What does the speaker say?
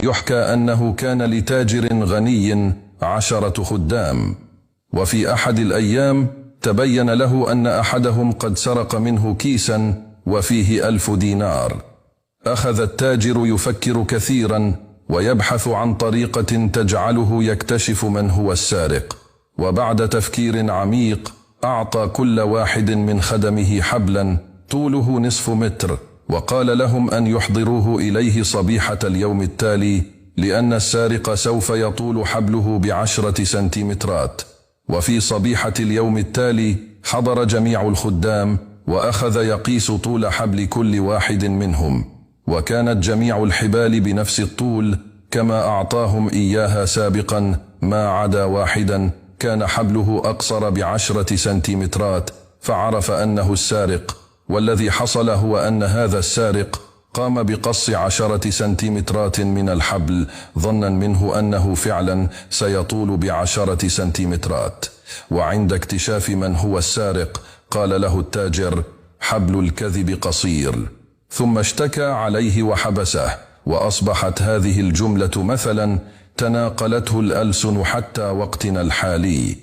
يحكى أنه كان لتاجر غني 10 خدام، وفي أحد الأيام تبين له أن أحدهم قد سرق منه كيسا وفيه 1000 دينار. أخذ التاجر يفكر كثيرا ويبحث عن طريقة تجعله يكتشف من هو السارق، وبعد تفكير عميق أعطى كل واحد من خدمه حبلا طوله نصف متر، وقال لهم أن يحضروه إليه صبيحة اليوم التالي، لأن السارق سوف يطول حبله ب10 سنتيمترات. وفي صبيحة اليوم التالي حضر جميع الخدام وأخذ يقيس طول حبل كل واحد منهم، وكانت جميع الحبال بنفس الطول كما أعطاهم إياها سابقا، ما عدا واحدا كان حبله أقصر ب10 سنتيمترات، فعرف أنه السارق. والذي حصل هو أن هذا السارق قام بقص 10 سنتيمترات من الحبل، ظنا منه أنه فعلا سيطول ب10 سنتيمترات. وعند اكتشاف من هو السارق قال له التاجر: حبل الكذب قصير. ثم اشتكى عليه وحبسه، وأصبحت هذه الجملة مثلا تناقلته الألسن حتى وقتنا الحالي.